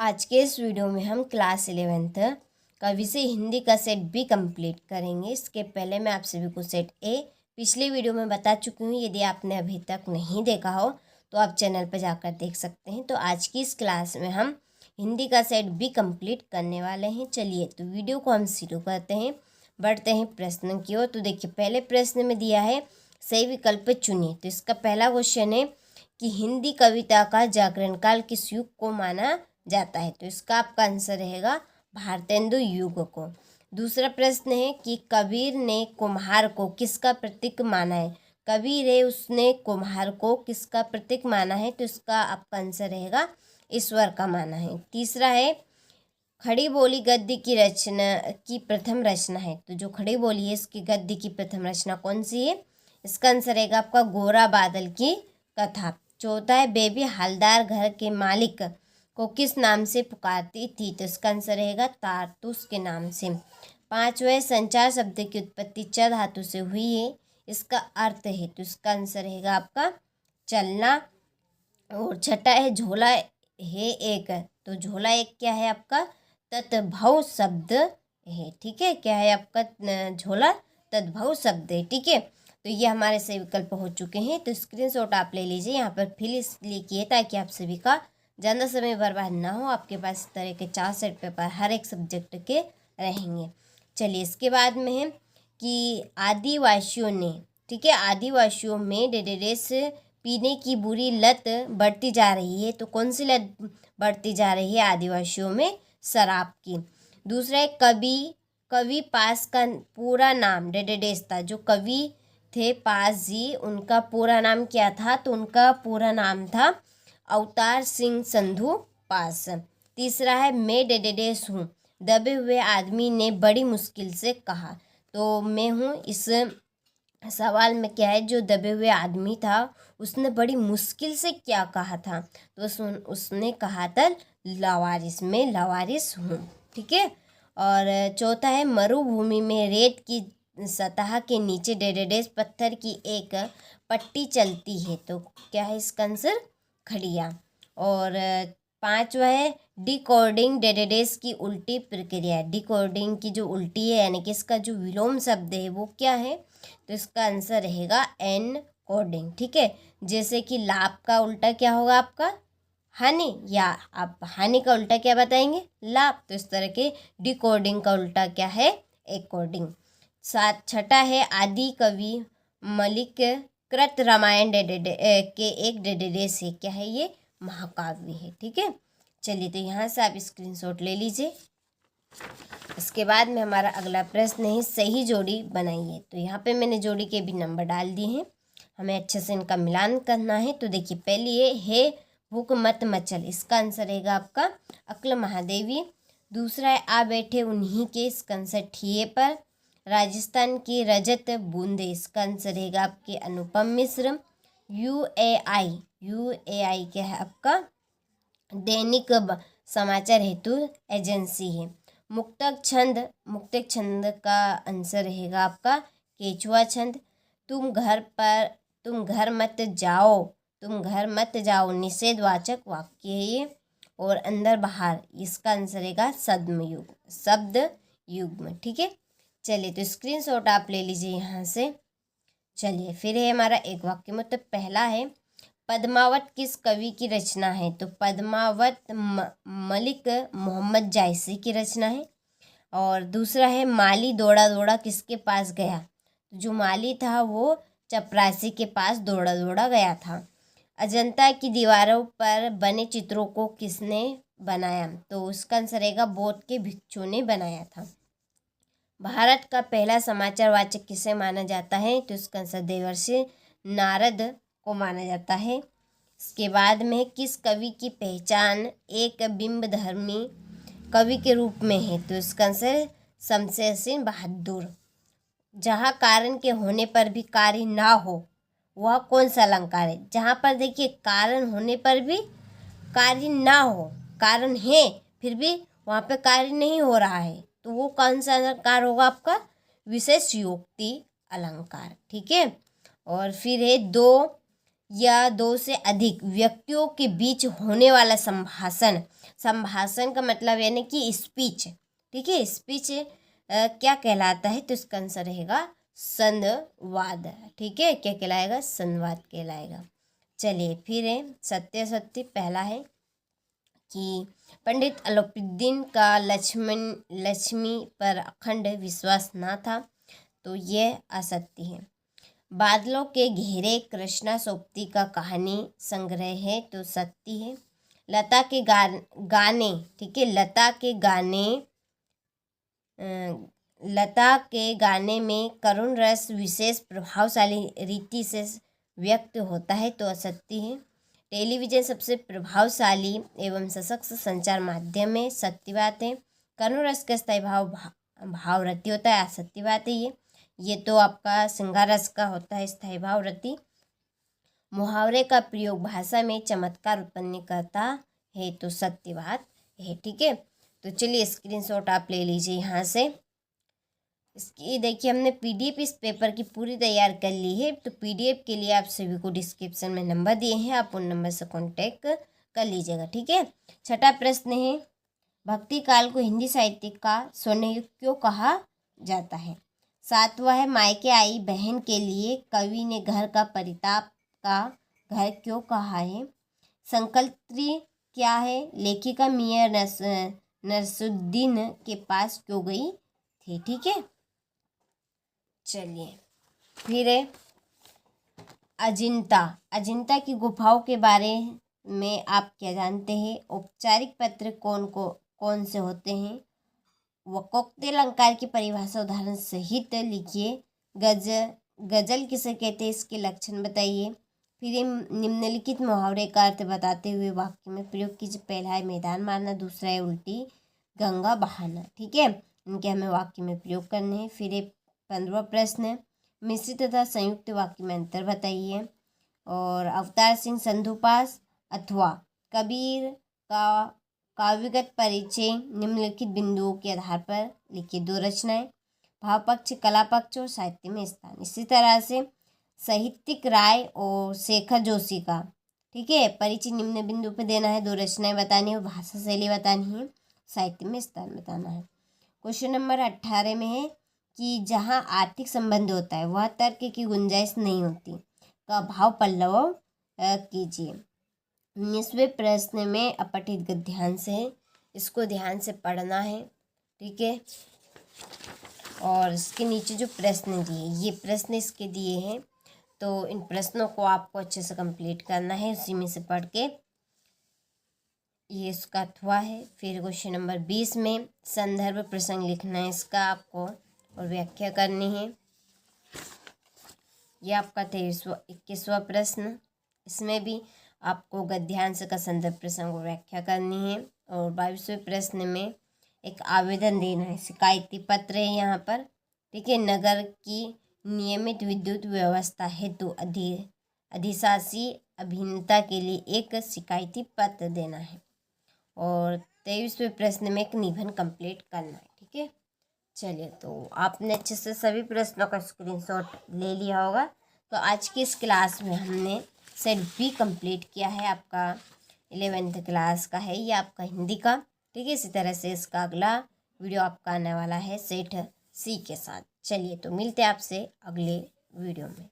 आज के इस वीडियो में हम क्लास 11th का विषय हिंदी का सेट बी कंप्लीट करेंगे। इसके पहले मैं आप सभी को सेट ए पिछले वीडियो में बता चुकी हूँ। यदि आपने अभी तक नहीं देखा हो तो आप चैनल पर जाकर देख सकते हैं। तो आज की इस क्लास में हम हिंदी का सेट बी कंप्लीट करने वाले हैं। चलिए तो वीडियो को हम शुरू करते हैं, बढ़ते हैं प्रश्न की ओर। तो देखिए पहले प्रश्न में दिया है सही विकल्प चुनिए। तो इसका पहला क्वेश्चन है कि हिंदी कविता का जागरण काल किस युग को माना जाता है। तो इसका आपका आंसर रहेगा भारतेंदु युग को। दूसरा प्रश्न है कि कबीर ने कुम्हार को किसका प्रतीक माना है। कबीर है उसने कुम्हार को किसका प्रतीक माना है। तो इसका आपका आंसर रहेगा ईश्वर का माना है। तीसरा है खड़ी बोली गद्य की रचना की प्रथम रचना है। तो जो खड़ी बोली है इसकी गद्य की प्रथम रचना कौन सी है। इसका आंसर रहेगा आपका गोरा बादल की कथा। चौथा है बेबी हालदार घर के मालिक को किस नाम से पुकारती थी। तो इसका आंसर रहेगा तारतुस के नाम से। पांचवा संचार शब्द की उत्पत्ति च धातु से हुई है। इसका अर्थ है। तो इसका आंसर रहेगा आपका चलना। और छठा है झोला है एक। तो झोला एक क्या है आपका तद्भव शब्द है। ठीक है, क्या है आपका झोला तद्भव शब्द है। ठीक है, तो ये हमारे सही विकल्प हो चुके हैं। तो स्क्रीनशॉट आप ले लीजिए। यहाँ पर फिल इसलिए किए ताकि आप सभी का ज़्यादा समय बर्बाद ना हो। आपके पास इस तरह के 4 सेट पेपर हर एक सब्जेक्ट के रहेंगे। चलिए इसके बाद में है कि आदिवासियों ने, ठीक है, आदिवासियों में डेडेडेस पीने की बुरी लत बढ़ती जा रही है। तो कौन सी लत बढ़ती जा रही है आदिवासियों में। शराब की। दूसरा है कवि पास का पूरा नाम डेडेडेस था। जो कवि थे पास जी उनका पूरा नाम क्या था। तो उनका पूरा नाम था अवतार सिंह संधू पास। तीसरा है मैं डेडेडेस हूँ, दबे हुए आदमी ने बड़ी मुश्किल से कहा। तो मैं हूँ इस सवाल में क्या है, जो दबे हुए आदमी था उसने बड़ी मुश्किल से क्या कहा था। तो उसने कहा था लावारिस, मैं लावारिस हूँ। ठीक है, और चौथा है मरुभूमि में रेत की सतह के नीचे डेडेडेस पत्थर की एक पट्टी चलती है। तो क्या है इसका आंसर खड़िया। और पांचवा है डिकोडिंग डेडेडेस की उल्टी प्रक्रिया। डिकोडिंग की जो उल्टी है यानी कि इसका जो विलोम शब्द है वो क्या है। तो इसका आंसर रहेगा एन कोडिंग। ठीक है, जैसे कि लाभ का उल्टा क्या होगा आपका हानि, या आप हानि का उल्टा क्या बताएंगे लाभ। तो इस तरह के डिकोडिंग का उल्टा क्या है एकोडिंग। छठा है आदि कवि मलिक कृत रामायण के एक डेडेडेस है। क्या है ये महाकाव्य है। ठीक है, चलिए तो यहाँ से आप स्क्रीनशॉट ले लीजिए। इसके बाद में हमारा अगला प्रश्न है सही जोड़ी बनाइए। तो यहाँ पे मैंने जोड़ी के भी नंबर डाल दिए हैं, हमें अच्छे से इनका मिलान करना है। तो देखिए पहली है भूख मत मचल। इसका आंसर रहेगा आपका अक्ल महादेवी। दूसरा है आ बैठे उन्हीं के। इसका आंसर ठिए पर। राजस्थान की रजत बूंदे। इसका आंसर रहेगा आपके अनुपम मिश्र। यूएआई क्या है आपका दैनिक समाचार हेतु एजेंसी है। मुक्तक छंद का आंसर रहेगा आपका केचुआ छंद। तुम घर मत जाओ निषेधवाचक वाक्य है ये। और अंदर बाहर इसका आंसर रहेगा शब्द युग्म। ठीक है, चलिए तो स्क्रीनशॉट आप ले लीजिए यहाँ से। चलिए फिर है हमारा एक वाक्य में। तो पहला है पद्मावत किस कवि की रचना है। तो पद्मावत मलिक मोहम्मद जायसी की रचना है। और दूसरा है माली दौड़ा दौड़ा किसके पास गया। तो जो माली था वो चपरासी के पास दौड़ा दौड़ा गया था। अजंता की दीवारों पर बने चित्रों को किसने बनाया। तो उसका आंसर रहेगा बौद्ध के भिक्षु ने बनाया था। भारत का पहला समाचार वाचक किसे माना जाता है। तो इसका आंसर देवर्षि नारद को माना जाता है। इसके बाद में किस कवि की पहचान एक बिंबधर्मी कवि के रूप में है। तो इसका आंसर शमशेर सिंह बहादुर। जहाँ कारण के होने पर भी कार्य ना हो वह कौन सा अलंकार है। जहाँ पर देखिए कारण होने पर भी कार्य ना हो, कारण है फिर भी वहाँ पे कार्य नहीं हो रहा है, तो वो कौन सा अलंकार होगा आपका विशेष योक्ति अलंकार। ठीक है, और फिर है दो या दो से अधिक व्यक्तियों के बीच होने वाला संभाषण। संभाषण का मतलब यानी कि स्पीच, ठीक है। स्पीच क्या कहलाता है, तो इसका आंसर रहेगा संवाद, ठीक है। क्या कहलाएगा, संवाद कहलाएगा। चलिए फिर है सत्य सत्य। पहला है कि पंडित अलाउद्दीन का लक्ष्मी पर अखंड विश्वास न था, तो यह असत्य है। बादलों के घेरे कृष्णा सोबती का कहानी संग्रह है, तो सत्य है। लता के गाने, ठीक है, लता के गाने में करुण रस विशेष प्रभावशाली रीति से व्यक्त होता है, तो असत्य है। टेलीविज़न सबसे प्रभावशाली एवं सशक्त संचार माध्यम है, सत्य बात है। करुण रस का स्थायी भावरति होता है, असत्य बात है। ये तो आपका श्रृंगार रस का होता है स्थायी भावरति। मुहावरे का प्रयोग भाषा में चमत्कार उत्पन्न करता है, तो सत्य बात है, ठीक है। तो चलिए स्क्रीनशॉट आप ले लीजिए यहाँ से। इसकी देखिए हमने पीडीएफ इस पेपर की पूरी तैयार कर ली है, तो पीडीएफ के लिए आप सभी को डिस्क्रिप्शन में नंबर दिए हैं, आप उन नंबर से कांटेक्ट कर लीजिएगा, ठीक है। छठा प्रश्न है, भक्ति काल को हिंदी साहित्य का स्वर्णयुग क्यों कहा जाता है। सातवां है, मायके आई बहन के लिए कवि ने घर का परिताप का घर क्यों कहा है। संकल्त्री क्या है, लेखिका मियां नसरुद्दीन के पास क्यों गई थी, ठीक है। चलिए फिर है अजिंता की गुफाओं के बारे में आप क्या जानते हैं। औपचारिक पत्र कौन से होते हैं। वक्रोक्ति अलंकार की परिभाषा उदाहरण सहित लिखिए। गजल किसे कहते हैं, इसके लक्षण बताइए। फिर निम्नलिखित मुहावरे का अर्थ बताते हुए वाक्य में प्रयोग कीजिए। पहला है मैदान मारना, दूसरा है उल्टी गंगा बहाना, ठीक है। इनके हमें वाक्य में प्रयोग करने हैं। फिर 15वां प्रश्न है, मिश्रित तथा संयुक्त वाक्य में अंतर बताइए। और अवतार सिंह संधू पास अथवा कबीर का काव्यगत परिचय निम्नलिखित बिंदुओं के आधार पर लिखिए। 2 रचनाएं, भाव पक्ष, कला पक्ष और साहित्य में स्थान। इसी तरह से साहित्यिक राय और शेखर जोशी का, ठीक है, परिचय निम्न बिंदु पर देना है। 2 रचनाएं बतानी है, भाषा शैली बतानी है, साहित्य में स्थान बताना है। क्वेश्चन नंबर 18 में है कि जहाँ आर्थिक संबंध होता है वह तर्क की गुंजाइश नहीं होती, का भाव पल्लव कीजिए। 19वें प्रश्न में अपठित गद्यांश है, इसको ध्यान से पढ़ना है, ठीक है। और इसके नीचे जो प्रश्न दिए, ये प्रश्न इसके दिए हैं, तो इन प्रश्नों को आपको अच्छे से कंप्लीट करना है, उसी में से पढ़ के। ये इसका अथवा है। फिर क्वेश्चन नंबर 20 में संदर्भ प्रसंग लिखना है इसका आपको, और व्याख्या करनी है। यह आपका 21वां प्रश्न, इसमें भी आपको गद्यांश का संदर्भ प्रसंग और व्याख्या करनी है। और 22वें प्रश्न में एक आवेदन देना है, शिकायती पत्र है यहाँ पर, ठीक है। नगर की नियमित विद्युत व्यवस्था हेतु अधिशासी अभियंता के लिए एक शिकायती पत्र देना है। और 23वें प्रश्न में एक निबंध कंप्लीट करना है, ठीक है। चलिए, तो आपने अच्छे से सभी प्रश्नों का स्क्रीनशॉट ले लिया होगा। तो आज की इस क्लास में हमने सेट बी कंप्लीट किया है, आपका 11th क्लास का है, ये आपका हिंदी का, ठीक है। इसी तरह से इसका अगला वीडियो आपका आने वाला है सेट सी के साथ। चलिए, तो मिलते हैं आपसे अगले वीडियो में।